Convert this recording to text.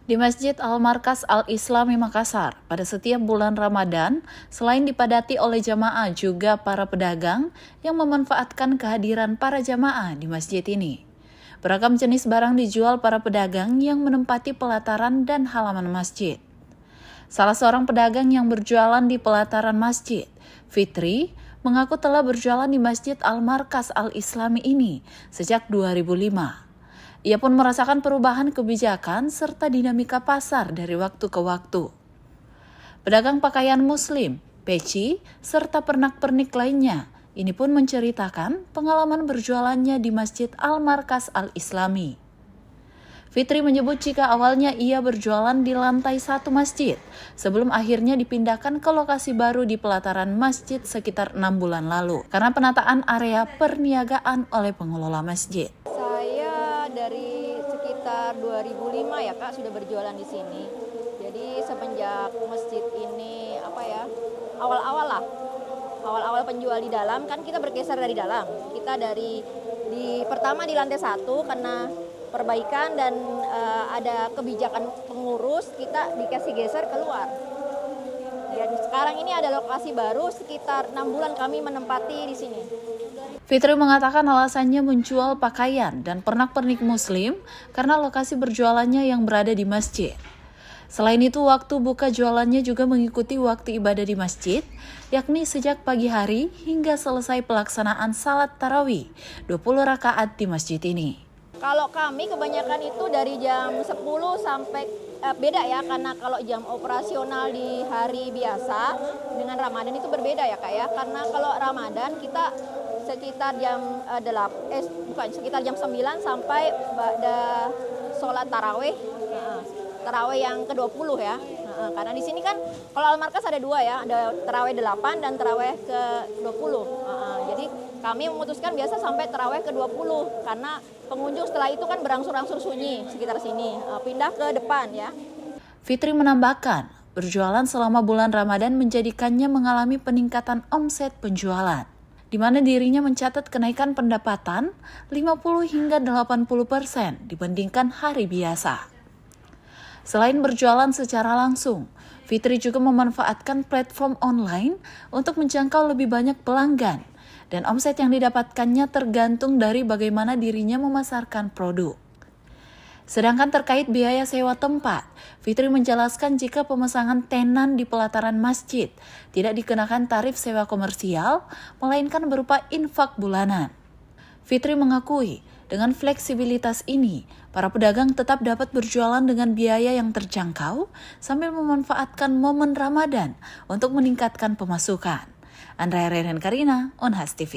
Di Masjid Al-Markas Al-Islami Makassar, pada setiap bulan Ramadan, selain dipadati oleh jamaah juga para pedagang yang memanfaatkan kehadiran para jamaah di masjid ini. Beragam jenis barang dijual para pedagang yang menempati pelataran dan halaman masjid. Salah seorang pedagang yang berjualan di pelataran masjid, Fitri, mengaku telah berjualan di Masjid Al-Markas Al-Islami ini sejak 2005. Ia pun merasakan perubahan kebijakan serta dinamika pasar dari waktu ke waktu. Pedagang pakaian muslim, peci, serta pernak-pernik lainnya, ini pun menceritakan pengalaman berjualannya di Masjid Al-Markas Al-Islami. Fitri menyebut jika awalnya ia berjualan di lantai 1 masjid, sebelum akhirnya dipindahkan ke lokasi baru di pelataran masjid sekitar 6 bulan lalu, karena penataan area perniagaan oleh pengelola masjid. Dari sekitar 2005 ya Kak sudah berjualan di sini. Jadi semenjak masjid ini awal-awal penjual di dalam kan kita bergeser dari dalam. Kita pertama di lantai 1 karena perbaikan dan ada kebijakan pengurus, kita dikasih geser keluar. Dan sekarang ini ada lokasi baru, sekitar 6 bulan kami menempati di sini. Fitri mengatakan alasannya menjual pakaian dan pernak-pernik muslim karena lokasi berjualannya yang berada di masjid. Selain itu, waktu buka jualannya juga mengikuti waktu ibadah di masjid, yakni sejak pagi hari hingga selesai pelaksanaan salat tarawih 20 rakaat di masjid ini. Kalau kami kebanyakan itu dari jam 10 sampai beda ya, karena kalau jam operasional di hari biasa dengan Ramadan itu berbeda ya Kak ya, karena kalau Ramadan kita sekitar jam 9 sampai pada sholat tarawih yang ke-20 ya. Karena di sini kan kalau Al-Markas ada 2 ya, ada tarawih 8 dan tarawih ke-20. Jadi kami memutuskan biasa sampai tarawih ke-20 karena pengunjung setelah itu kan berangsur-angsur sunyi sekitar sini, pindah ke depan ya. Fitri menambahkan, berjualan selama bulan Ramadan menjadikannya mengalami peningkatan omset penjualan, di mana dirinya mencatat kenaikan pendapatan 50 hingga 80% dibandingkan hari biasa. Selain berjualan secara langsung, Fitri juga memanfaatkan platform online untuk menjangkau lebih banyak pelanggan, dan omset yang didapatkannya tergantung dari bagaimana dirinya memasarkan produk. Sedangkan terkait biaya sewa tempat, Fitri menjelaskan jika pemasangan tenan di pelataran masjid tidak dikenakan tarif sewa komersial, melainkan berupa infak bulanan. Fitri mengakui, dengan fleksibilitas ini, para pedagang tetap dapat berjualan dengan biaya yang terjangkau sambil memanfaatkan momen Ramadan untuk meningkatkan pemasukan. Andrea Reren Karina, Onhas TV.